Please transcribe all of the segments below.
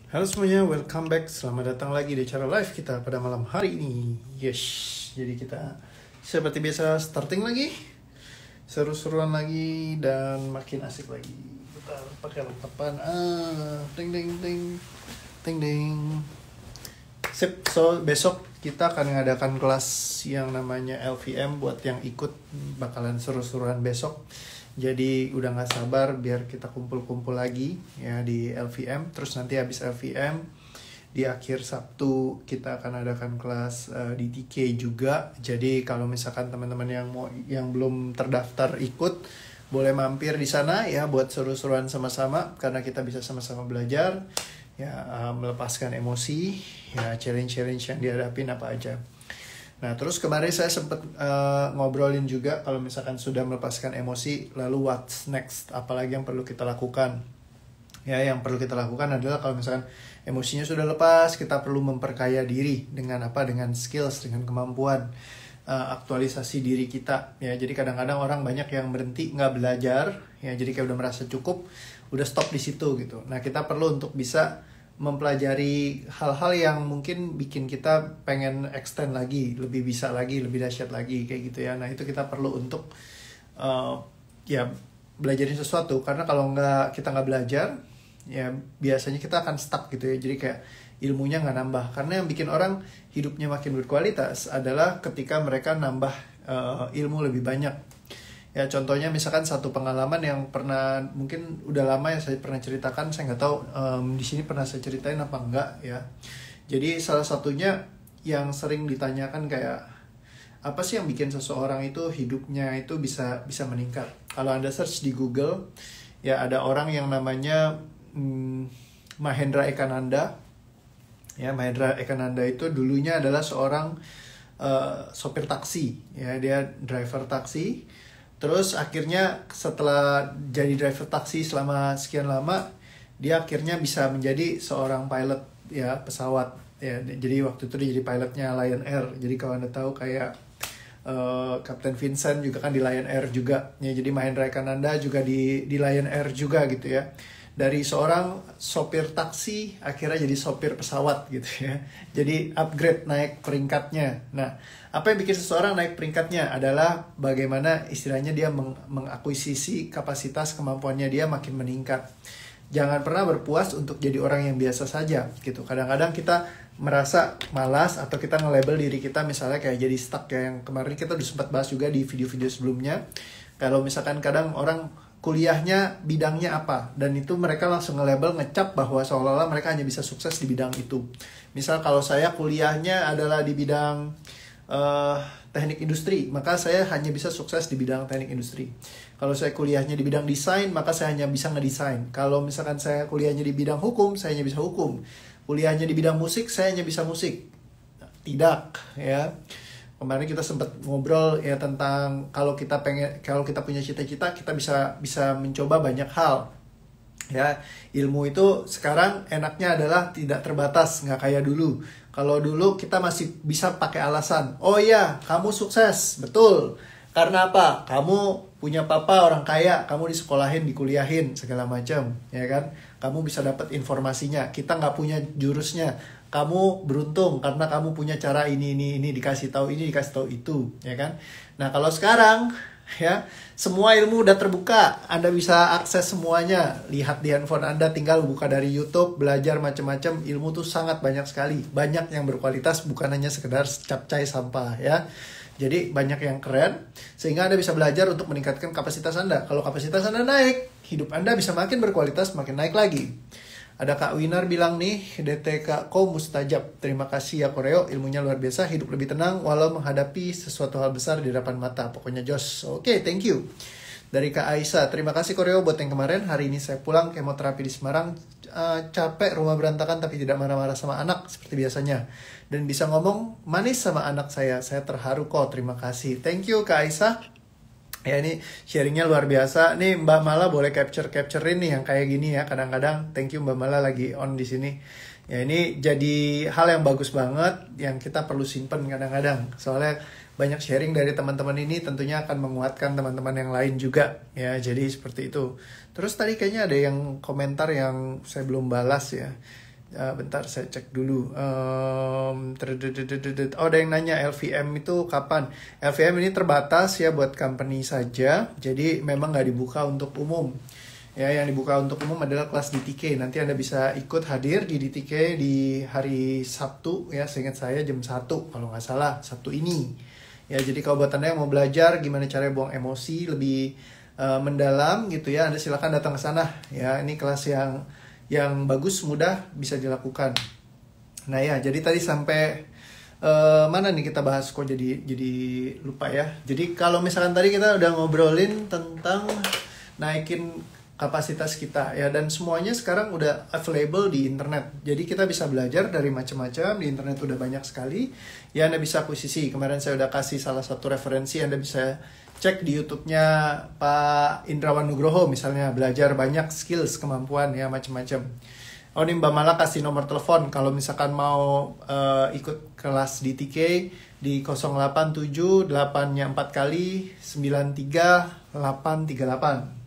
Halo semuanya, welcome back. Selamat datang lagi di acara live kita pada malam hari ini. Yes, jadi kita seperti biasa starting lagi, seru-seruan lagi dan makin asik lagi. Kita pakai lengkapan. Ding ding ding, ding ding. Sip. So besok kita akan mengadakan kelas yang namanya LVM. Buat yang ikut bakalan seru-seruan besok. Jadi udah gak sabar biar kita kumpul-kumpul lagi ya di LVM. Terus nanti habis LVM di akhir Sabtu kita akan adakan kelas di TK juga. Jadi kalau misalkan teman-teman yang belum terdaftar ikut, boleh mampir di sana ya buat seru-seruan sama-sama, karena kita bisa sama-sama belajar ya, melepaskan emosi ya, challenge-challenge yang dihadapin apa aja. Nah, terus kemarin saya sempat ngobrolin juga kalau misalkan sudah melepaskan emosi, lalu what's next? Apalagi yang perlu kita lakukan? Ya, yang perlu kita lakukan adalah kalau misalkan emosinya sudah lepas, kita perlu memperkaya diri dengan apa? Dengan skills, dengan kemampuan, aktualisasi diri kita. Ya, jadi kadang-kadang orang banyak yang berhenti nggak belajar, ya, jadi kayak udah merasa cukup, udah stop di situ gitu. Nah, kita perlu untuk bisa mempelajari hal-hal yang mungkin bikin kita pengen extend lagi, lebih bisa lagi, lebih dahsyat lagi kayak gitu ya. Nah, itu kita perlu untuk ya belajarin sesuatu, karena kalau kita nggak belajar ya biasanya kita akan stuck gitu ya. Jadi kayak ilmunya nggak nambah, karena yang bikin orang hidupnya makin berkualitas adalah ketika mereka nambah ilmu lebih banyak. Ya, contohnya misalkan satu pengalaman yang pernah, mungkin udah lama yang saya pernah ceritakan, saya nggak tahu di sini pernah saya ceritain apa enggak ya. Jadi salah satunya yang sering ditanyakan kayak, apa sih yang bikin seseorang itu hidupnya itu bisa meningkat? Kalau Anda search di Google, ya ada orang yang namanya Mahendra Ekananda. Ya, Mahendra Ekananda itu dulunya adalah seorang sopir taksi. Ya, dia driver taksi. Terus akhirnya setelah jadi driver taksi selama sekian lama, dia akhirnya bisa menjadi seorang pilot ya, pesawat ya. Jadi waktu itu dia jadi pilotnya Lion Air. Jadi kalau Anda tahu kayak Kapten Vincent juga kan di Lion Air juga. Ya, jadi Mahendra Ekananda juga di Lion Air juga gitu ya. Dari seorang sopir taksi akhirnya jadi sopir pesawat gitu ya. Jadi upgrade, naik peringkatnya. Nah, apa yang bikin seseorang naik peringkatnya adalah bagaimana istilahnya dia mengakuisisi kapasitas kemampuannya dia makin meningkat. Jangan pernah berpuas untuk jadi orang yang biasa saja gitu. Kadang-kadang kita merasa malas atau kita nge-label diri kita misalnya kayak jadi stuck ya, yang kemarin kita udah sempat bahas juga di video-video sebelumnya. Kalau misalkan kadang orang kuliahnya bidangnya apa, dan itu mereka langsung nge-label, ngecap bahwa seolah-olah mereka hanya bisa sukses di bidang itu. Misal kalau saya kuliahnya adalah di bidang teknik industri, maka saya hanya bisa sukses di bidang teknik industri. Kalau saya kuliahnya di bidang desain, maka saya hanya bisa ngedesain. Kalau misalkan saya kuliahnya di bidang hukum, saya hanya bisa hukum. Kuliahnya di bidang musik, saya hanya bisa musik. Tidak ya. Kemarin kita sempat ngobrol ya tentang kalau kita punya cita-cita, kita bisa mencoba banyak hal. Ya, ilmu itu sekarang enaknya adalah tidak terbatas, nggak kayak dulu. Kalau dulu kita masih bisa pakai alasan, oh iya, kamu sukses, betul. Karena apa? Kamu punya papa orang kaya, kamu disekolahin, dikuliahin, segala macam, ya kan? Kamu bisa dapat informasinya. Kita nggak punya jurusnya. Kamu beruntung karena kamu punya cara ini dikasih tahu ini, dikasih tahu itu, ya kan? Nah, kalau sekarang ya, semua ilmu udah terbuka, Anda bisa akses semuanya. Lihat di handphone Anda, tinggal buka dari YouTube, belajar macam-macam. Ilmu tuh sangat banyak sekali, banyak yang berkualitas, bukan hanya sekedar capcay sampah ya. Jadi banyak yang keren, sehingga Anda bisa belajar untuk meningkatkan kapasitas Anda. Kalau kapasitas Anda naik, hidup Anda bisa makin berkualitas, makin naik lagi. Ada Kak Winar bilang nih, DTK Ko mustajab. Terima kasih ya Koreo, ilmunya luar biasa, hidup lebih tenang walau menghadapi sesuatu hal besar di depan mata. Pokoknya jos. Oke, thank you. Dari Kak Aisyah, terima kasih Koreo buat yang kemarin. Hari ini saya pulang kemoterapi di Semarang. Capek, rumah berantakan tapi tidak marah-marah sama anak seperti biasanya. Dan bisa ngomong manis sama anak saya. Saya terharu kok, terima kasih. Thank you Kak Aisyah. Ya, ini sharingnya luar biasa. Nih Mbak Mala boleh capturein nih yang kayak gini ya. Kadang-kadang thank you Mbak Mala lagi on di sini. Ya, ini jadi hal yang bagus banget yang kita perlu simpen kadang-kadang. Soalnya banyak sharing dari teman-teman ini tentunya akan menguatkan teman-teman yang lain juga. Ya, jadi seperti itu. Terus tadi kayaknya ada yang komentar yang saya belum balas ya. Bentar saya cek dulu. Oh, ada yang nanya LVM itu kapan? LVM ini terbatas ya buat company saja. Jadi memang nggak dibuka untuk umum. Ya, yang dibuka untuk umum adalah kelas DTK. Nanti Anda bisa ikut hadir di DTK di hari Sabtu ya, seingat saya jam 1 kalau nggak salah, Sabtu ini. Ya, jadi kalau buat Anda yang mau belajar gimana caranya buang emosi lebih mendalam gitu ya, Anda silakan datang ke sana. Ya, ini kelas yang bagus, mudah, bisa dilakukan. Nah ya, jadi tadi sampai mana nih kita bahas, kok jadi lupa ya. Jadi kalau misalkan tadi kita udah ngobrolin tentang naikin kapasitas kita ya, dan semuanya sekarang udah available di internet. Jadi kita bisa belajar dari macam-macam di internet, udah banyak sekali. Ya, Anda bisa akuisisi. Kemarin saya udah kasih salah satu referensi, Anda bisa cek di YouTube-nya Pak Indrawan Nugroho misalnya, belajar banyak skills, kemampuan ya, macam-macam. Oh, ini Mbak Mala kasih nomor telepon kalau misalkan mau ikut kelas DTK di 087 8-nya 4 kali 93 838.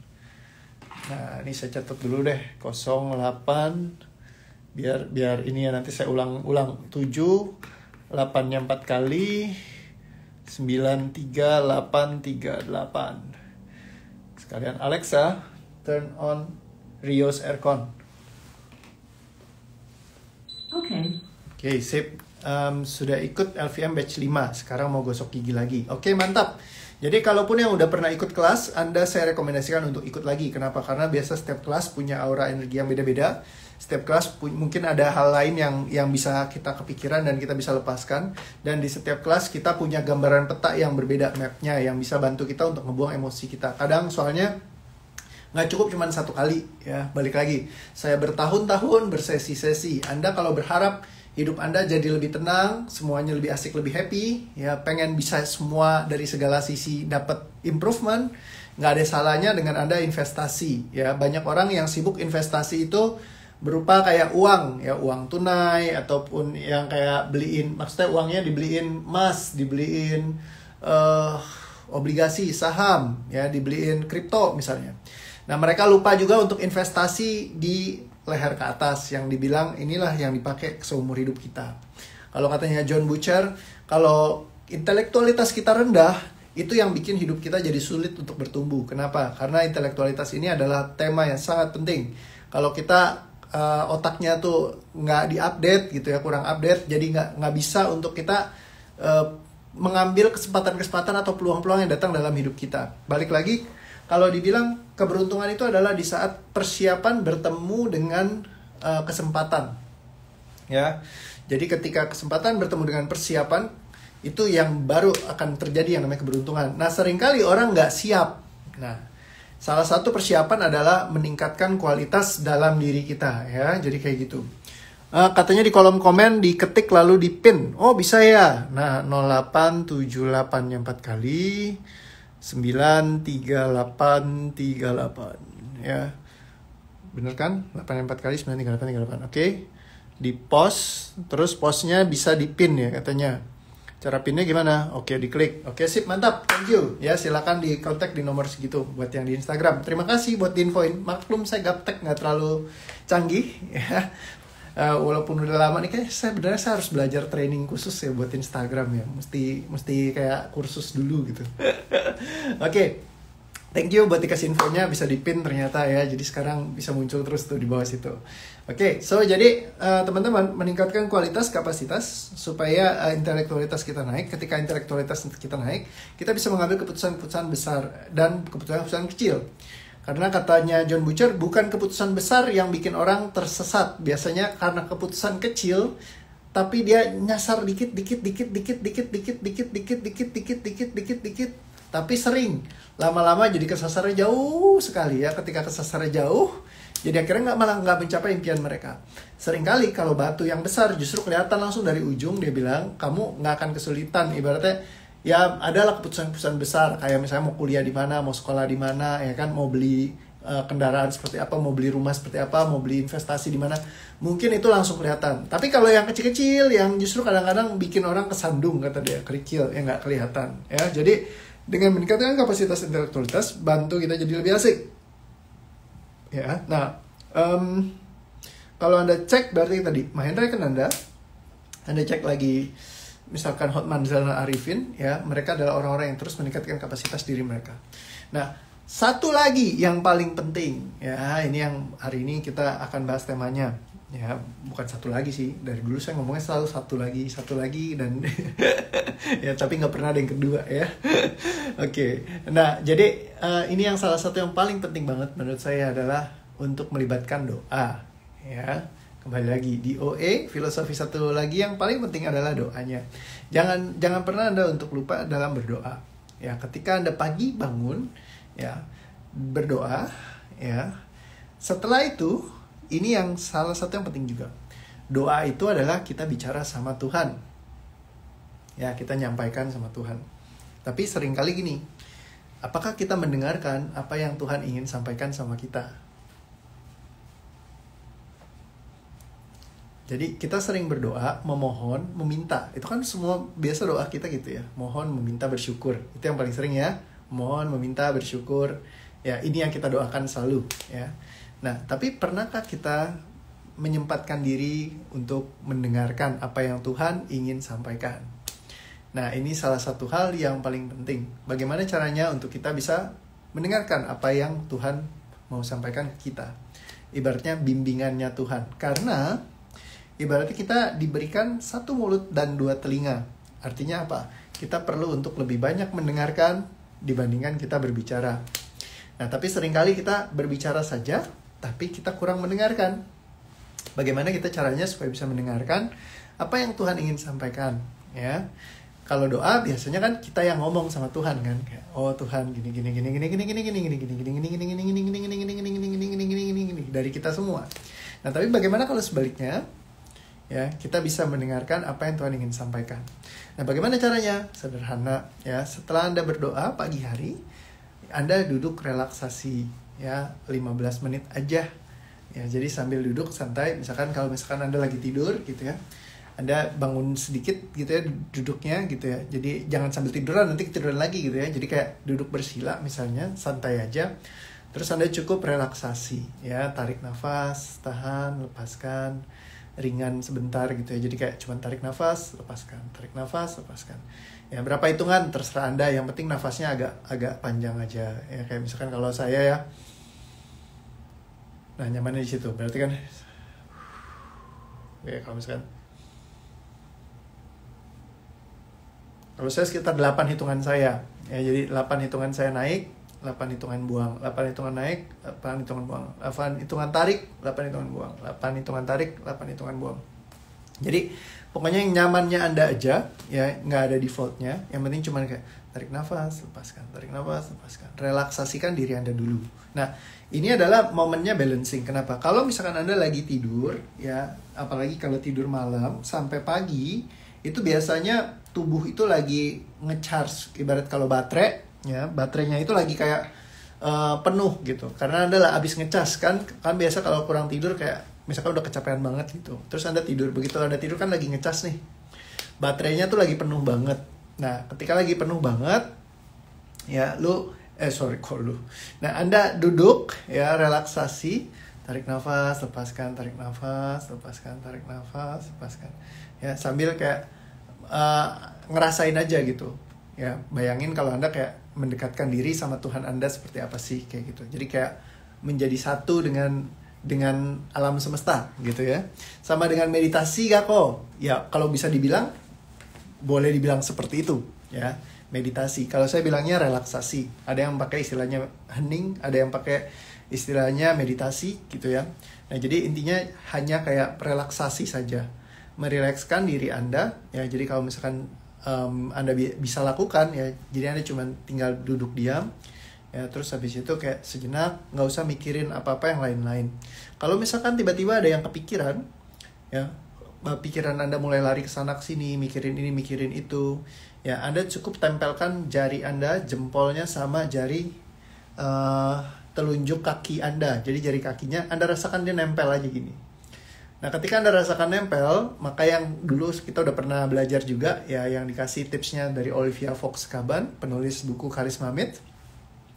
Nah, ini saya catat dulu deh, 08 biar ini ya, nanti saya ulang 7 8-nya 4 kali 93838. Sekalian Alexa, turn on Rio's aircon. Oke, sip. Sudah ikut LVM batch 5. Sekarang mau gosok gigi lagi. Oke, mantap. Jadi kalaupun yang udah pernah ikut kelas, saya rekomendasikan untuk ikut lagi. Kenapa? Karena biasa setiap kelas punya aura energi yang beda-beda. Setiap kelas mungkin ada hal lain yang bisa kita kepikiran dan kita bisa lepaskan. Dan di setiap kelas kita punya gambaran peta yang berbeda, mapnya, yang bisa bantu kita untuk ngebuang emosi kita. Kadang soalnya nggak cukup cuma satu kali ya. Balik lagi, saya bertahun-tahun bersesi-sesi. Anda kalau berharap hidup Anda jadi lebih tenang, semuanya lebih asik, lebih happy, ya pengen bisa semua dari segala sisi dapat improvement, nggak ada salahnya dengan Anda investasi. Ya, banyak orang yang sibuk investasi itu berupa kayak uang, ya uang tunai ataupun yang kayak beliin, maksudnya uangnya dibeliin emas, dibeliin obligasi, saham, ya dibeliin kripto misalnya. Nah, mereka lupa juga untuk investasi di leher ke atas, yang dibilang inilah yang dipakai seumur hidup kita. Kalau katanya John Butcher, kalau intelektualitas kita rendah, itu yang bikin hidup kita jadi sulit untuk bertumbuh. Kenapa? Karena intelektualitas ini adalah tema yang sangat penting. Kalau kita otaknya tuh nggak diupdate gitu ya, kurang update, jadi nggak bisa untuk kita mengambil kesempatan-kesempatan atau peluang-peluang yang datang dalam hidup kita. Balik lagi, kalau dibilang keberuntungan itu adalah di saat persiapan bertemu dengan kesempatan, ya. Jadi ketika kesempatan bertemu dengan persiapan, itu yang baru akan terjadi yang namanya keberuntungan. Nah, seringkali orang nggak siap. Nah, salah satu persiapan adalah meningkatkan kualitas dalam diri kita, ya. Jadi kayak gitu. Katanya di kolom komen diketik lalu dipin. Oh, bisa ya. Nah, 0878-nya 4 kali 93838, ya. Bener kan? 84 kali 93838. Oke. Di post, terus postnya bisa dipin ya katanya. Cara pinnya gimana? Oke, diklik. Oke, sip, mantap. Thank you. Ya, silakan di kontak di nomor segitu buat yang di Instagram. Terima kasih buat diinfoin. Maklum saya gaptek, nggak terlalu canggih ya. Walaupun udah lama nih, kayak saya harus belajar training khusus ya buat Instagram ya. Mesti kayak kursus dulu gitu. Oke. Thank you buat dikasih infonya, bisa dipin ternyata ya. Jadi sekarang bisa muncul terus tuh di bawah situ. Oke, so jadi teman-teman, meningkatkan kualitas kapasitas supaya intelektualitas kita naik. Ketika intelektualitas kita naik, kita bisa mengambil keputusan-keputusan besar dan keputusan-keputusan kecil. Karena katanya John Butcher, bukan keputusan besar yang bikin orang tersesat. Biasanya karena keputusan kecil, tapi dia nyasar dikit, tapi sering. Lama-lama jadi kesasarnya jauh sekali ya. Ketika kesasarnya jauh, jadi akhirnya malah nggak mencapai impian mereka. Seringkali kalau batu yang besar justru kelihatan langsung dari ujung, dia bilang kamu nggak akan kesulitan. Ibaratnya ya adalah keputusan-keputusan besar, kayak misalnya mau kuliah di mana, mau sekolah di mana, ya kan, mau beli kendaraan seperti apa, mau beli rumah seperti apa, mau beli investasi di mana, mungkin itu langsung kelihatan. Tapi kalau yang kecil-kecil, yang justru kadang-kadang bikin orang kesandung, kata dia, kerikil, ya nggak kelihatan. Ya, jadi dengan meningkatkan kapasitas intelektualitas, bantu kita jadi lebih asik. Ya, nah, Kalau Anda cek berarti tadi Mahendra kan Anda cek lagi misalkan Hotman Zalna Arifin, ya, mereka adalah orang-orang yang terus meningkatkan kapasitas diri mereka. Nah, satu lagi yang paling penting, ya, ini yang hari ini kita akan bahas temanya. Ya, bukan satu lagi sih, dari dulu saya ngomongnya selalu satu lagi dan ya, tapi nggak pernah ada yang kedua, ya. Oke. Nah, jadi ini yang salah satu yang paling penting banget menurut saya adalah untuk melibatkan doa, ya. Kembali lagi di OE, filosofi satu lagi yang paling penting adalah doanya. Jangan pernah Anda untuk lupa dalam berdoa. Ya, ketika Anda pagi bangun, ya, berdoa, ya. Setelah itu, ini yang salah satu yang penting juga. Doa itu adalah kita bicara sama Tuhan. Ya, kita nyampaikan sama Tuhan. Tapi seringkali gini, apakah kita mendengarkan apa yang Tuhan ingin sampaikan sama kita? Jadi kita sering berdoa, memohon, meminta. Itu kan semua biasa doa kita gitu ya. Mohon, meminta, bersyukur. Itu yang paling sering ya. Mohon, meminta, bersyukur. Ya, ini yang kita doakan selalu, ya. Nah, tapi pernahkah kita menyempatkan diri untuk mendengarkan apa yang Tuhan ingin sampaikan? Nah, ini salah satu hal yang paling penting. Bagaimana caranya untuk kita bisa mendengarkan apa yang Tuhan mau sampaikan ke kita? Ibaratnya bimbingannya Tuhan. Karena ibaratnya kita diberikan satu mulut dan dua telinga. Artinya apa? Kita perlu untuk lebih banyak mendengarkan dibandingkan kita berbicara. Nah, tapi seringkali kita berbicara saja, tapi kita kurang mendengarkan. Bagaimana kita caranya supaya bisa mendengarkan apa yang Tuhan ingin sampaikan, ya? Kalau doa biasanya kan kita yang ngomong sama Tuhan kan, kayak, oh Tuhan gini dari kita semua. Nah, tapi bagaimana kalau sebaliknya? Ya, kita bisa mendengarkan apa yang Tuhan ingin sampaikan. Nah, bagaimana caranya? Sederhana, ya. Setelah Anda berdoa pagi hari, Anda duduk relaksasi, ya, 15 menit aja. Ya, jadi sambil duduk santai, misalkan Anda lagi tidur gitu ya. Anda bangun sedikit gitu ya duduknya gitu ya. Jadi jangan sambil tiduran nanti ketiduran lagi gitu ya. Jadi kayak duduk bersila misalnya, santai aja. Terus Anda cukup relaksasi, ya, tarik nafas, tahan, lepaskan, ringan sebentar gitu ya. Jadi kayak cuma tarik nafas, lepaskan, tarik nafas, lepaskan. Ya, berapa hitungan terserah Anda, yang penting nafasnya agak panjang aja. Ya, kayak misalkan kalau saya ya, nah nyamannya di situ. Berarti kan, ya kalau misalkan, kalau saya sekitar 8 hitungan saya. Ya, jadi 8 hitungan saya naik, 8 hitungan buang, 8 hitungan naik, 8 hitungan buang, 8 hitungan tarik, 8 hitungan buang, 8 hitungan tarik, 8 hitungan buang. Jadi pokoknya yang nyamannya Anda aja, ya, nggak ada defaultnya. Yang penting cuma kayak tarik nafas, lepaskan, tarik nafas, lepaskan. Relaksasikan diri Anda dulu. Nah, ini adalah momennya balancing. Kenapa? Kalau misalkan Anda lagi tidur, ya, apalagi kalau tidur malam sampai pagi, itu biasanya tubuh itu lagi nge-charge. Ibarat kalau baterai, ya, baterainya itu lagi kayak penuh gitu. Karena Anda lah abis ngecas kan biasa kalau kurang tidur kayak misalkan udah kecapean banget gitu. Terus Anda tidur, begitu Anda tidur kan lagi ngecas nih. Baterainya tuh lagi penuh banget. Nah, ketika lagi penuh banget, ya Nah, Anda duduk, ya, relaksasi, tarik nafas, lepaskan, tarik nafas, lepaskan, tarik nafas, lepaskan. Ya, sambil kayak ngerasain aja gitu. Ya, bayangin kalau Anda kayak mendekatkan diri sama Tuhan Anda seperti apa sih kayak gitu. Jadi kayak menjadi satu dengan alam semesta gitu ya. Sama dengan meditasi gak kok? Ya, kalau bisa dibilang boleh dibilang seperti itu, ya. Meditasi. Kalau saya bilangnya relaksasi. Ada yang pakai istilahnya hening, ada yang pakai istilahnya meditasi gitu ya. Nah, jadi intinya hanya kayak relaksasi saja. Merilekskan diri Anda, ya. Jadi kalau misalkan Anda bisa lakukan, ya, jadi Anda cuma tinggal duduk diam, ya, terus habis itu kayak sejenak, nggak usah mikirin apa-apa yang lain-lain. Kalau misalkan tiba-tiba ada yang kepikiran, ya, pikiran Anda mulai lari ke sana ke sini, mikirin ini, mikirin itu, ya, Anda cukup tempelkan jari Anda, jempolnya sama jari telunjuk kaki Anda. Jadi jari kakinya Anda rasakan dia nempel aja gini. Nah, ketika Anda rasakan nempel, maka yang dulu kita udah pernah belajar juga, ya, yang dikasih tipsnya dari Olivia Fox Caban, penulis buku Charisma Myth.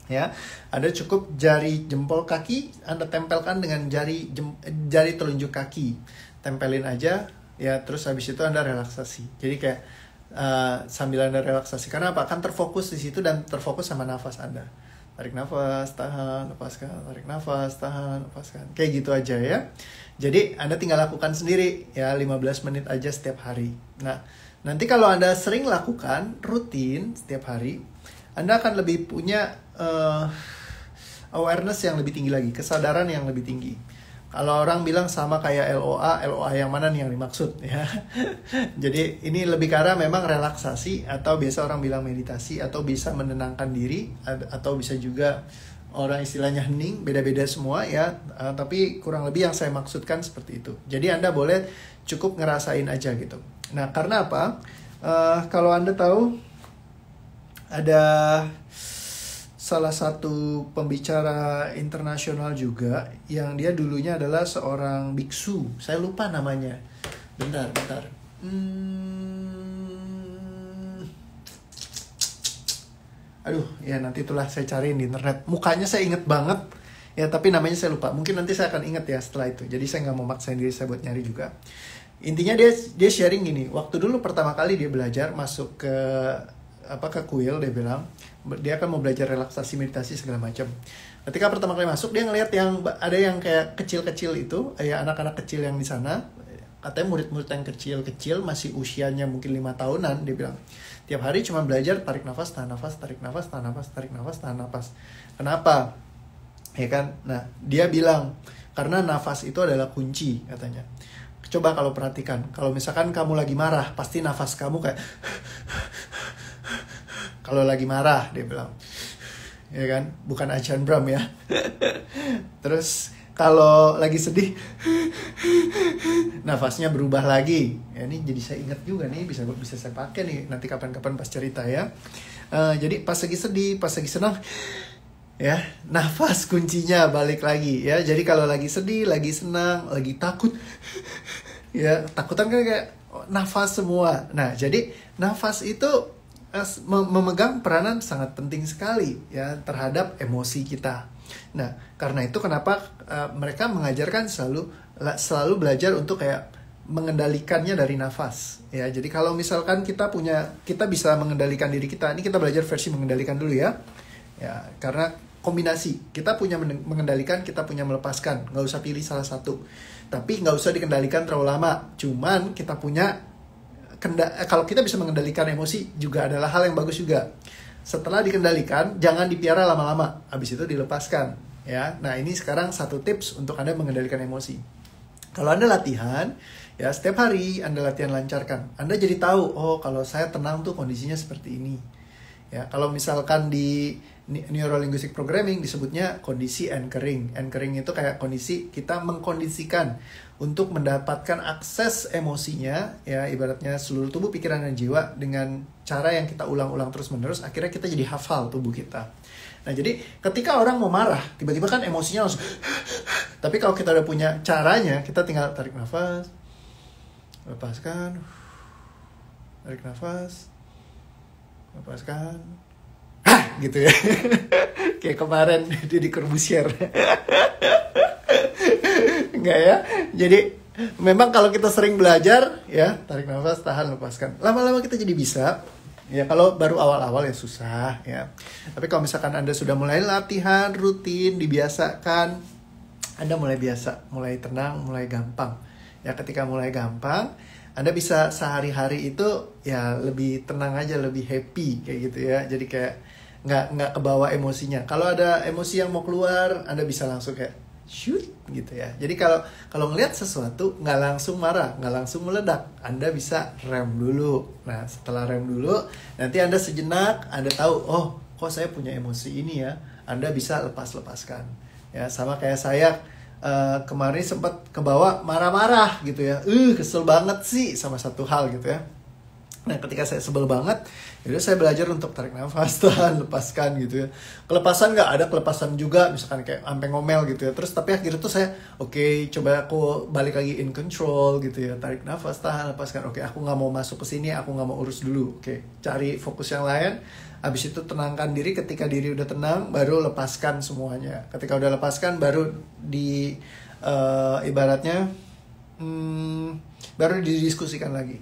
Ya, Anda cukup jari jempol kaki Anda tempelkan dengan jari telunjuk kaki, tempelin aja ya, terus habis itu Anda relaksasi. Jadi kayak sambil Anda relaksasi, karena apa? Akan terfokus di situ dan terfokus sama nafas Anda. Tarik nafas, tahan, lepaskan, tarik nafas, tahan, lepaskan. Kayak gitu aja ya. Jadi Anda tinggal lakukan sendiri ya, 15 menit aja setiap hari. Nah, nanti kalau Anda sering lakukan rutin setiap hari, Anda akan lebih punya awareness yang lebih tinggi lagi, kesadaran yang lebih tinggi. Kalau orang bilang sama kayak LOA yang mana nih yang dimaksud ya. Jadi ini lebih ke arah memang relaksasi, atau biasa orang bilang meditasi, atau bisa menenangkan diri, atau bisa juga orang istilahnya hening, beda-beda semua ya. Tapi kurang lebih yang saya maksudkan seperti itu. Jadi Anda boleh cukup ngerasain aja gitu. Nah, karena apa? Kalau Anda tahu ada salah satu pembicara internasional juga yang dia dulunya adalah seorang biksu. Saya lupa namanya. Bentar. Aduh, ya nanti itulah saya cariin di internet. Mukanya saya inget banget. Ya, tapi namanya saya lupa. Mungkin nanti saya akan inget ya setelah itu. Jadi saya nggak mau maksain diri saya buat nyari juga. Intinya dia sharing gini. Waktu dulu pertama kali dia belajar masuk ke kuil, dia bilang dia akan mau belajar relaksasi, meditasi segala macam. Ketika pertama kali masuk, dia ngelihat yang ada yang kayak kecil-kecil itu, ya anak-anak kecil yang di sana. Katanya murid-murid yang kecil-kecil, masih usianya mungkin 5 tahunan, dia bilang tiap hari cuma belajar tarik nafas, tahan nafas, tarik nafas, tahan nafas, tarik nafas, tahan nafas. Kenapa? Ya kan? Nah, dia bilang karena nafas itu adalah kunci, katanya. Coba kalau perhatikan, kalau misalkan kamu lagi marah, pasti nafas kamu kayak kalau lagi marah, dia bilang, ya kan, bukan Achan Bram ya. Terus kalau lagi sedih, nafasnya berubah lagi. Ya, ini jadi saya ingat juga nih, bisa saya pakai nih nanti kapan-kapan pas cerita ya. Jadi pas lagi sedih, pas lagi senang, ya nafas kuncinya balik lagi ya. Jadi kalau lagi sedih, lagi senang, lagi takut, ya takutan kan kayak nafas semua. Nah, jadi nafas itu memegang peranan sangat penting sekali ya terhadap emosi kita. Nah, karena itu kenapa mereka mengajarkan selalu belajar untuk kayak mengendalikannya dari nafas ya. Jadi kalau misalkan kita bisa mengendalikan diri kita, ini kita belajar versi mengendalikan dulu ya. Ya, karena kombinasi, kita punya mengendalikan, kita punya melepaskan, nggak usah pilih salah satu. Tapi nggak usah dikendalikan terlalu lama. Cuman kita punya kalau kita bisa mengendalikan emosi juga adalah hal yang bagus juga. Setelah dikendalikan, jangan dipiara lama-lama. Habis itu dilepaskan. Ya, nah ini sekarang satu tips untuk Anda mengendalikan emosi. Kalau Anda latihan, ya setiap hari Anda latihan lancarkan. Anda jadi tahu, oh kalau saya tenang tuh kondisinya seperti ini. Ya, kalau misalkan di Neuro-linguistic programming disebutnya kondisi anchoring. Anchoring itu kayak kondisi kita mengkondisikan untuk mendapatkan akses emosinya, ya ibaratnya seluruh tubuh, pikiran, dan jiwa dengan cara yang kita ulang-ulang terus-menerus, akhirnya kita jadi hafal tubuh kita. Nah, jadi ketika orang mau marah, tiba-tiba kan emosinya langsung tapi kalau kita udah punya caranya, kita tinggal tarik nafas, lepaskan, tarik nafas, lepaskan, gitu ya. Kayak kemarin di Corbusier. Enggak ya. Jadi memang kalau kita sering belajar ya, tarik nafas, tahan, lepaskan, lama-lama kita jadi bisa. Ya kalau baru awal-awal ya susah ya. Tapi kalau misalkan Anda sudah mulai latihan rutin, dibiasakan, Anda mulai biasa, mulai tenang, mulai gampang. Ya ketika mulai gampang, Anda bisa sehari-hari itu ya lebih tenang aja, lebih happy kayak gitu ya. Jadi kayak nggak kebawa emosinya. Kalau ada emosi yang mau keluar, Anda bisa langsung kayak shoot gitu ya. Jadi kalau ngelihat sesuatu nggak langsung marah, nggak langsung meledak, Anda bisa rem dulu. Nah setelah rem dulu, nanti Anda sejenak, Anda tahu, oh kok saya punya emosi ini ya. Anda bisa lepaskan. Ya sama kayak saya kemarin sempat kebawa marah-marah gitu ya. Kesel banget sih sama satu hal gitu ya. Nah, ketika saya sebel banget, yaudah saya belajar untuk tarik nafas, tahan, lepaskan gitu ya. Kelepasan nggak ada, kelepasan juga, misalkan kayak sampai ngomel gitu ya. Terus tapi akhirnya tuh saya, oke, coba aku balik lagi in control gitu ya. Tarik nafas, tahan, lepaskan. Oke, aku nggak mau masuk ke sini, aku nggak mau urus dulu. Oke, cari fokus yang lain. Habis itu tenangkan diri, ketika diri udah tenang, baru lepaskan semuanya. Ketika udah lepaskan, baru ibaratnya, baru didiskusikan lagi.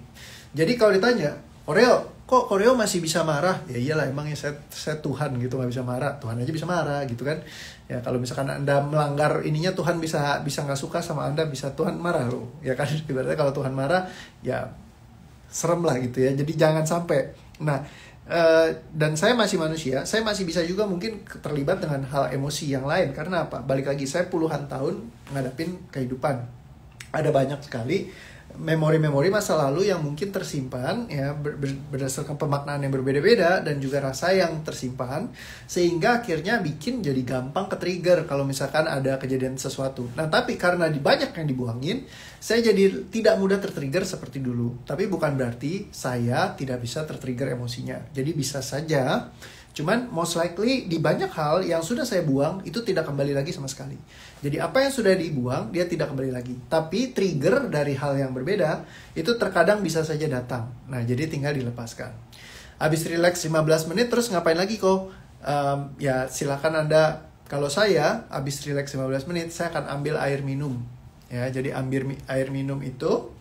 Jadi kalau ditanya, Koreo, kok Koreo masih bisa marah? Ya iyalah, emang ya saya Tuhan gitu, nggak bisa marah. Tuhan aja bisa marah gitu kan. Ya kalau misalkan Anda melanggar ininya, Tuhan bisa nggak suka sama Anda, bisa Tuhan marah loh. Ya kan, ibaratnya kalau Tuhan marah, ya serem lah gitu ya. Jadi jangan sampai. Nah, dan saya masih manusia, saya masih bisa juga mungkin terlibat dengan hal emosi yang lain. Karena apa? Balik lagi, saya puluhan tahun ngadapin kehidupan. Ada banyak sekali memori-memori masa lalu yang mungkin tersimpan ya berdasarkan pemaknaan yang berbeda-beda dan juga rasa yang tersimpan, sehingga akhirnya bikin jadi gampang ke-trigger kalau misalkan ada kejadian sesuatu. Nah, tapi karena banyak yang dibuangin, saya jadi tidak mudah ter-trigger seperti dulu. Tapi bukan berarti saya tidak bisa ter-trigger emosinya. Jadi bisa saja, cuman most likely di banyak hal yang sudah saya buang itu tidak kembali lagi sama sekali. Jadi apa yang sudah dibuang dia tidak kembali lagi. Tapi trigger dari hal yang berbeda itu terkadang bisa saja datang. Nah, jadi tinggal dilepaskan. Habis relax 15 menit terus ngapain lagi kok? Ya silakan Anda. Kalau saya habis relax 15 menit saya akan ambil air minum. Ya, jadi ambil air minum itu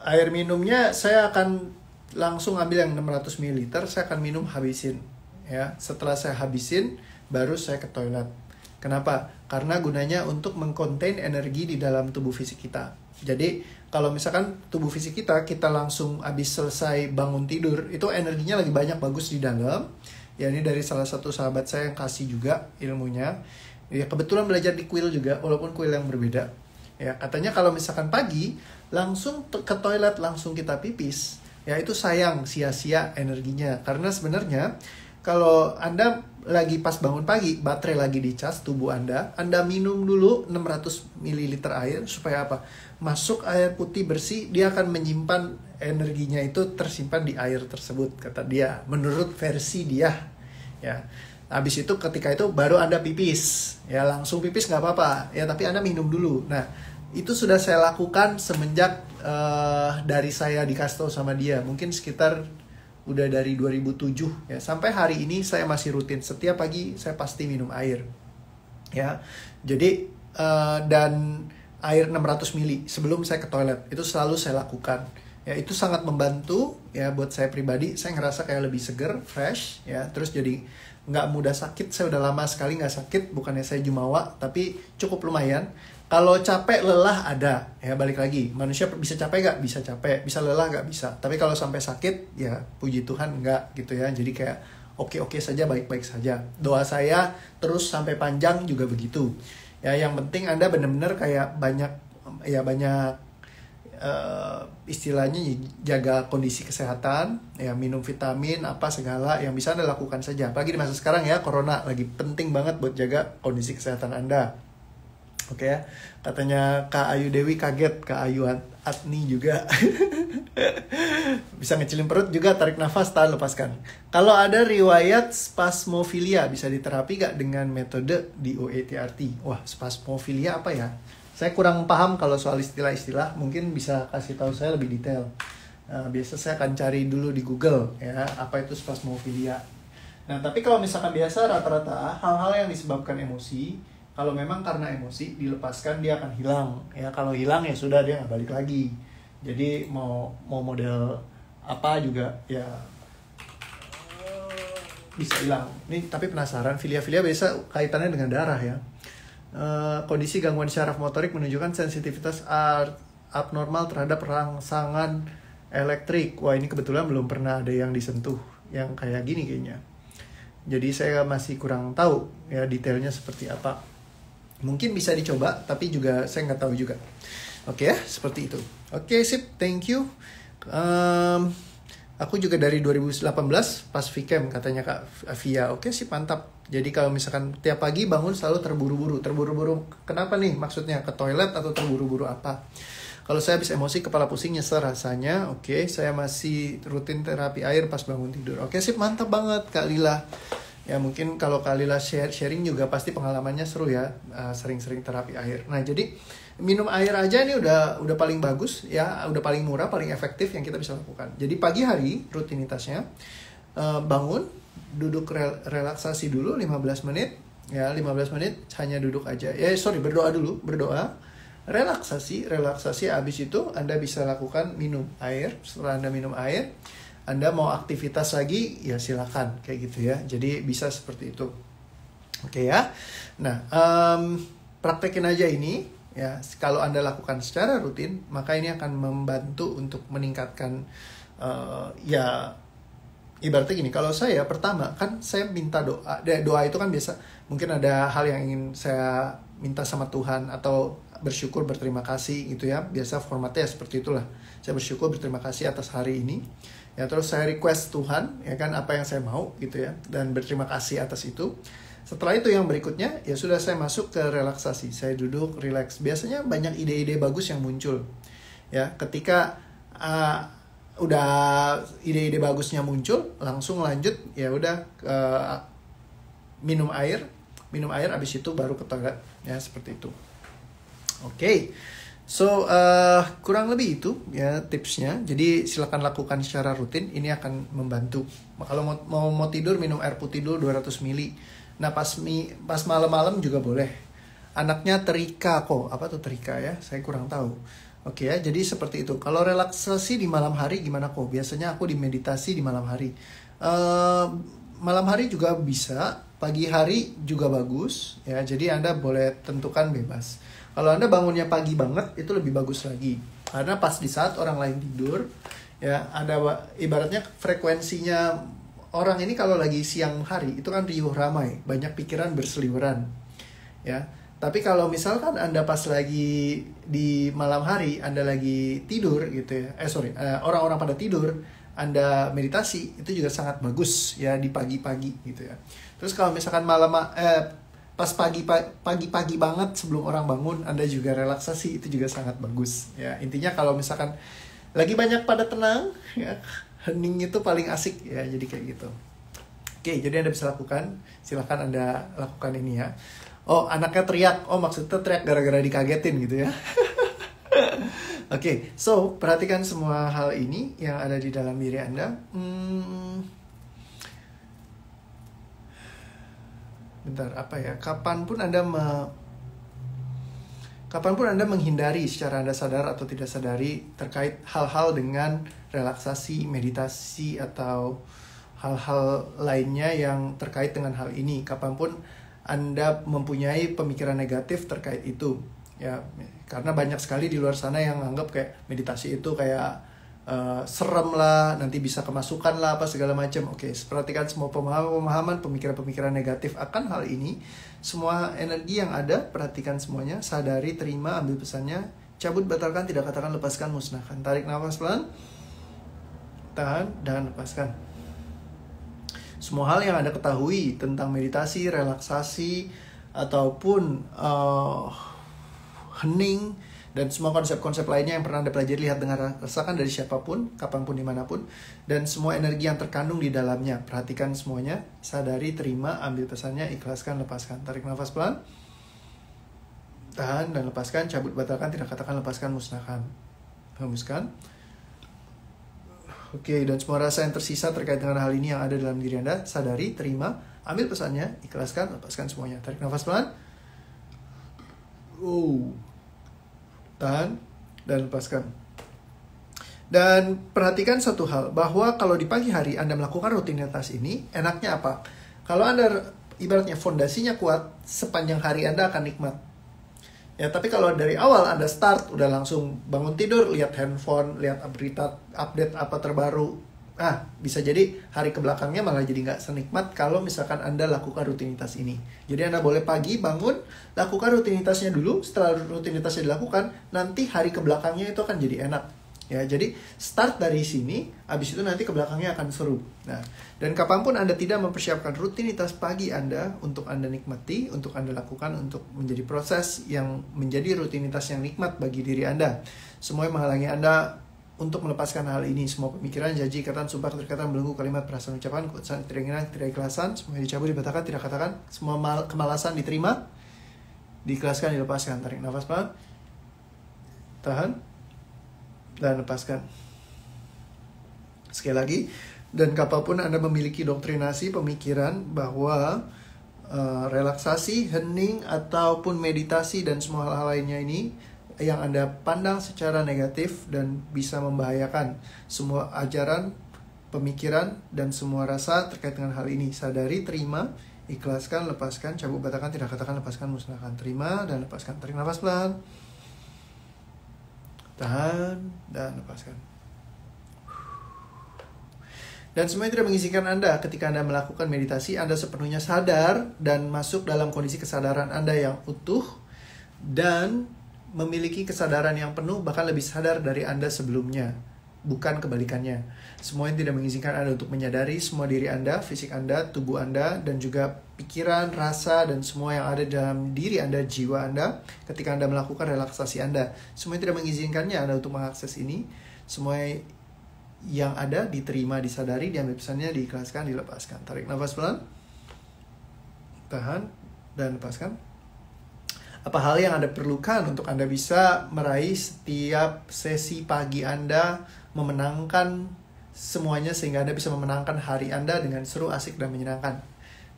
air minumnya saya akan langsung ambil yang 600 ml, saya akan minum habisin. Ya, setelah saya habisin, baru saya ke toilet. Kenapa? Karena gunanya untuk mengkontain energi di dalam tubuh fisik kita. Jadi, kalau misalkan tubuh fisik kita langsung habis selesai bangun tidur, itu energinya lagi banyak bagus di dalam. Ya, ini dari salah satu sahabat saya yang kasih juga ilmunya. Ya, kebetulan belajar di kuil juga, walaupun kuil yang berbeda. Ya, katanya kalau misalkan pagi, langsung ke toilet, langsung kita pipis. Ya, itu sayang, sia-sia energinya. Karena sebenarnya kalau Anda lagi pas bangun pagi, baterai lagi dicas tubuh Anda minum dulu 600 ml air supaya apa? Masuk air putih bersih, dia akan menyimpan energinya itu tersimpan di air tersebut, kata dia, menurut versi dia. Ya. Habis itu ketika itu baru Anda pipis. Ya, langsung pipis nggak apa-apa. Ya, tapi Anda minum dulu. Nah, itu sudah saya lakukan semenjak dari saya dikasih tahu sama dia. Mungkin sekitar udah dari 2007 ya, sampai hari ini saya masih rutin setiap pagi saya pasti minum air ya. Jadi dan air 600 ml sebelum saya ke toilet itu selalu saya lakukan ya. Itu sangat membantu ya buat saya pribadi. Saya ngerasa kayak lebih seger, fresh ya, terus jadi nggak mudah sakit. Saya udah lama sekali nggak sakit, bukannya saya jumawa, tapi cukup lumayan. Kalau capek, lelah ada, ya balik lagi. Manusia bisa capek nggak? Bisa capek. Bisa lelah nggak? Bisa. Tapi kalau sampai sakit, ya puji Tuhan nggak gitu ya. Jadi kayak oke-oke saja, baik-baik saja. Doa saya terus sampai panjang juga begitu. Ya, yang penting Anda benar-benar kayak banyak istilahnya jaga kondisi kesehatan, ya minum vitamin, apa segala yang bisa Anda lakukan saja. Apalagi di masa sekarang ya, corona lagi penting banget buat jaga kondisi kesehatan Anda. Oke ya, katanya Kak Ayu Dewi kaget, Kak Ayu Atni juga. Bisa ngecilin perut juga, tarik nafas, tahan, lepaskan. Kalau ada riwayat spasmofilia, bisa diterapi gak dengan metode DOATRT? Wah, spasmofilia apa ya? Saya kurang paham kalau soal istilah-istilah, mungkin bisa kasih tahu saya lebih detail. Biasa saya akan cari dulu di Google ya, apa itu spasmofilia. Nah, tapi kalau misalkan biasa rata-rata hal-hal yang disebabkan emosi, kalau memang karena emosi dilepaskan dia akan hilang ya. Kalau hilang ya sudah, dia nggak balik lagi. Jadi mau model apa juga ya bisa hilang. Ini tapi penasaran, filia biasa kaitannya dengan darah ya. Kondisi gangguan syaraf motorik menunjukkan sensitivitas abnormal terhadap rangsangan elektrik. Wah, ini kebetulan belum pernah ada yang disentuh yang kayak gini kayaknya. Jadi saya masih kurang tahu ya detailnya seperti apa. Mungkin bisa dicoba, tapi juga saya nggak tahu juga. Oke ya, seperti itu. Oke, sip, thank you. Aku juga dari 2018 pas Vcam katanya Kak Via. Oke sih, mantap. Jadi kalau misalkan tiap pagi bangun selalu terburu-buru. Terburu-buru kenapa nih? Maksudnya ke toilet atau terburu-buru apa? Kalau saya habis emosi, kepala pusing, nyesel rasanya, oke, saya masih rutin terapi air pas bangun tidur. Oke, sip, mantap banget Kak Lila. Ya mungkin kalau Kak Lila sharing juga pasti pengalamannya seru ya, sering-sering terapi air. Nah jadi minum air aja ini udah paling bagus ya, udah paling murah, paling efektif yang kita bisa lakukan. Jadi pagi hari rutinitasnya bangun, duduk relaksasi dulu 15 menit. Ya 15 menit hanya duduk aja. Berdoa dulu, berdoa. Relaksasi habis itu Anda bisa lakukan minum air. Setelah Anda minum air, Anda mau aktivitas lagi ya silakan kayak gitu ya. Jadi bisa seperti itu. Oke ya. Nah, praktekin aja ini ya. Kalau Anda lakukan secara rutin, maka ini akan membantu untuk meningkatkan ya ibaratnya gini, kalau saya pertama kan saya minta doa. Doa itu kan biasa mungkin ada hal yang ingin saya minta sama Tuhan atau bersyukur, berterima kasih gitu ya. Biasa formatnya seperti itulah. Saya bersyukur, berterima kasih atas hari ini. Ya terus saya request Tuhan ya kan apa yang saya mau gitu ya, dan berterima kasih atas itu. Setelah itu yang berikutnya ya sudah saya masuk ke relaksasi. Saya duduk, relax. Biasanya banyak ide-ide bagus yang muncul. Ya, ketika udah ide-ide bagusnya muncul, langsung lanjut ya udah minum air abis itu baru ke toilet ya, seperti itu. Oke. So kurang lebih itu ya tipsnya. Jadi silakan lakukan secara rutin, ini akan membantu. Kalau mau tidur, minum air putih dulu 200 ml. Nah pas malam-malam juga boleh. Anaknya terika kok. Apa tuh terika ya? Saya kurang tahu. Oke ya, jadi seperti itu. Kalau relaksasi di malam hari gimana kok? Biasanya aku dimeditasi di malam hari. Malam hari juga bisa, pagi hari juga bagus ya. Jadi Anda boleh tentukan bebas. Kalau Anda bangunnya pagi banget itu lebih bagus lagi. Karena pas di saat orang lain tidur ya, ada ibaratnya frekuensinya orang ini kalau lagi siang hari itu kan riuh ramai, banyak pikiran berseliweran. Ya. Tapi kalau misalkan Anda pas lagi di malam hari, Anda lagi tidur gitu ya. Orang-orang pada tidur, Anda meditasi, itu juga sangat bagus ya di pagi-pagi gitu ya. Terus kalau misalkan pas pagi-pagi banget sebelum orang bangun, Anda juga relaksasi, itu juga sangat bagus ya. Intinya kalau misalkan lagi banyak pada tenang ya, hening itu paling asik ya, jadi kayak gitu. Oke, jadi Anda bisa lakukan, silakan Anda lakukan ini ya. Oh, anaknya teriak. Oh, maksudnya teriak gara-gara dikagetin gitu ya. Oke, so perhatikan semua hal ini yang ada di dalam diri Anda. Bentar, apa ya? Kapanpun Anda menghindari secara Anda sadar atau tidak sadari terkait hal-hal dengan relaksasi, meditasi, atau hal-hal lainnya yang terkait dengan hal ini. Kapanpun Anda mempunyai pemikiran negatif terkait itu ya, karena banyak sekali di luar sana yang anggap kayak meditasi itu kayak serem lah, nanti bisa kemasukan lah, apa segala macam. Oke, perhatikan semua pemahaman, pemikiran-pemikiran negatif akan hal ini. Semua energi yang ada, perhatikan semuanya, sadari, terima, ambil pesannya, cabut, batalkan, tidak katakan, lepaskan, musnahkan. Tarik nafas pelan, tahan, dan lepaskan. Semua hal yang Anda ketahui tentang meditasi, relaksasi, ataupun hening, dan semua konsep-konsep lainnya yang pernah Anda pelajari, lihat, dengar, rasakan dari siapapun, kapanpun, dimanapun, dan semua energi yang terkandung di dalamnya. Perhatikan semuanya, sadari, terima, ambil pesannya, ikhlaskan, lepaskan. Tarik nafas pelan, tahan, dan lepaskan, cabut, batalkan, tidak katakan, lepaskan, musnahkan. Hembuskan. Oke, dan semua rasa yang tersisa terkait dengan hal ini yang ada dalam diri Anda, sadari, terima, ambil pesannya, ikhlaskan, lepaskan semuanya. Tarik nafas pelan. Tahan, dan lepaskan. Dan perhatikan satu hal, bahwa kalau di pagi hari Anda melakukan rutinitas ini, enaknya apa? Kalau Anda ibaratnya fondasinya kuat, sepanjang hari Anda akan nikmat. Ya, tapi kalau dari awal Anda start, udah langsung bangun tidur, lihat handphone, lihat berita, update apa terbaru, bisa jadi hari kebelakangnya malah jadi nggak senikmat kalau misalkan Anda lakukan rutinitas ini. Jadi Anda boleh pagi bangun, lakukan rutinitasnya dulu, setelah rutinitasnya dilakukan, nanti hari kebelakangnya itu akan jadi enak. Ya, jadi start dari sini, habis itu nanti ke belakangnya akan seru. Nah, dan kapanpun Anda tidak mempersiapkan rutinitas pagi Anda untuk Anda nikmati, untuk Anda lakukan, untuk menjadi proses yang menjadi rutinitas yang nikmat bagi diri Anda. Semua yang menghalangi Anda untuk melepaskan hal ini, semua pemikiran, janji, ikatan, sumpah, keterikatan, belenggu, kalimat, perasaan, ucapan, keputusan, keinginan, ketidakikhlasan, semuanya dicabut, dibatalkan, tidak katakan, semua kemalasan diterima, diikhlaskan, dilepaskan. Tarik nafas pelan, tahan, dan lepaskan. Sekali lagi, dan kapanpun Anda memiliki doktrinasi pemikiran bahwa relaksasi, hening, ataupun meditasi dan semua hal-hal lainnya ini yang Anda pandang secara negatif dan bisa membahayakan semua ajaran, pemikiran, dan semua rasa terkait dengan hal ini, sadari, terima, ikhlaskan, lepaskan, cabut, batalkan, tidak katakan, lepaskan, musnahkan. Terima dan lepaskan. Tarik nafas pelan, tahan, dan lepaskan. Dan semuanya tidak mengizinkan Anda ketika Anda melakukan meditasi, Anda sepenuhnya sadar dan masuk dalam kondisi kesadaran Anda yang utuh dan memiliki kesadaran yang penuh, bahkan lebih sadar dari Anda sebelumnya, bukan kebalikannya. Semuanya tidak mengizinkan Anda untuk menyadari semua diri Anda, fisik Anda, tubuh Anda, dan juga pikiran, rasa, dan semua yang ada dalam diri Anda, jiwa Anda, ketika Anda melakukan relaksasi Anda. Semuanya tidak mengizinkannya Anda untuk mengakses ini. Semua yang ada diterima, disadari, diambil pesannya, diikhlaskan, dilepaskan. Tarik nafas pelan, tahan, dan lepaskan. Apa hal yang Anda perlukan untuk Anda bisa meraih setiap sesi pagi Anda, memenangkan semuanya sehingga Anda bisa memenangkan hari Anda dengan seru, asik, dan menyenangkan.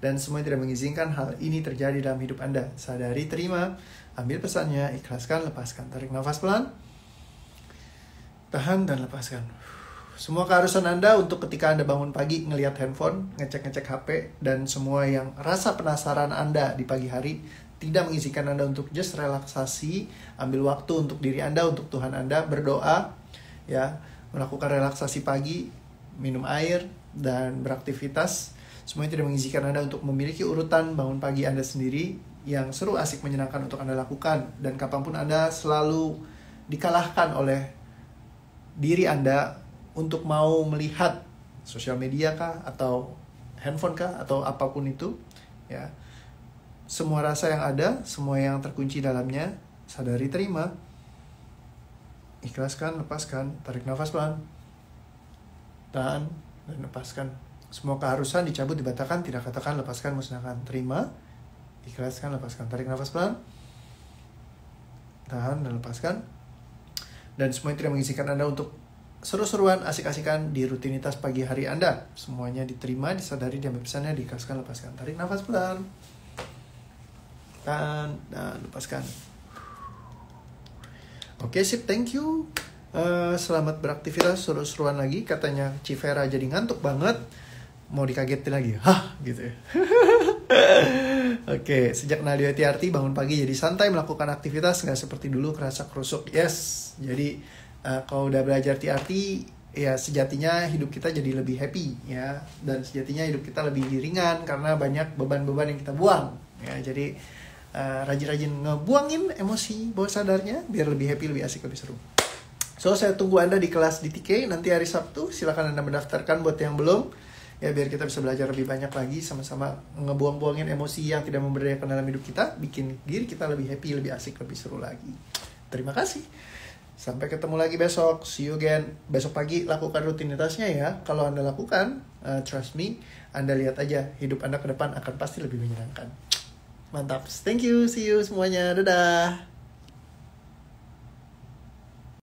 Dan semua tidak mengizinkan hal ini terjadi dalam hidup Anda. Sadari, terima, ambil pesannya, ikhlaskan, lepaskan. Tarik nafas pelan, tahan, dan lepaskan. Semua keharusan Anda untuk ketika Anda bangun pagi, ngelihat handphone, ngecek-ngecek HP, dan semua yang rasa penasaran Anda di pagi hari tidak mengizinkan Anda untuk just relaksasi, ambil waktu untuk diri Anda, untuk Tuhan Anda, berdoa, ya, melakukan relaksasi pagi, minum air, dan beraktivitas. Semuanya tidak mengizinkan Anda untuk memiliki urutan bangun pagi Anda sendiri yang seru, asik, menyenangkan untuk Anda lakukan. Dan kapanpun Anda selalu dikalahkan oleh diri Anda untuk mau melihat sosial media kah, atau handphone kah, atau apapun itu, ya. Semua rasa yang ada, semua yang terkunci dalamnya, sadari, terima, ikhlaskan, lepaskan. Tarik nafas pelan, tahan, dan lepaskan. Semua keharusan dicabut, dibatalkan, tidak katakan, lepaskan, musnahkan. Terima, ikhlaskan, lepaskan. Tarik nafas pelan, tahan, dan lepaskan. Dan semuanya tidak mengizinkan Anda untuk seru-seruan, asik-asikan di rutinitas pagi hari Anda. Semuanya diterima, disadari, diambil pesannya, diikhlaskan, lepaskan. Tarik nafas pelan, tahan, dan lepaskan. Oke, sip, thank you. Selamat beraktivitas, seru-seruan lagi. Katanya Civera jadi ngantuk banget, mau dikagetin lagi, hah, gitu ya. Oke, sejak Nadia TRT bangun pagi jadi santai, melakukan aktivitas, nggak seperti dulu kerasa kerusuk. Yes, jadi kalau udah belajar TRT, ya sejatinya hidup kita jadi lebih happy, ya, dan sejatinya hidup kita lebih ringan karena banyak beban-beban yang kita buang, ya. Jadi rajin-rajin ngebuangin emosi bawah sadarnya biar lebih happy, lebih asik, lebih seru. So, saya tunggu Anda di kelas di TK nanti hari Sabtu. Silakan Anda mendaftarkan buat yang belum, ya, biar kita bisa belajar lebih banyak lagi, sama-sama ngebuang-buangin emosi yang tidak memberdayakan dalam hidup kita, bikin diri kita lebih happy, lebih asik, lebih seru lagi. Terima kasih. Sampai ketemu lagi besok. See you again. Besok pagi lakukan rutinitasnya ya. Kalau Anda lakukan, trust me, Anda lihat aja hidup Anda ke depan akan pasti lebih menyenangkan. Mantap. Thank you. See you semuanya. Dadah.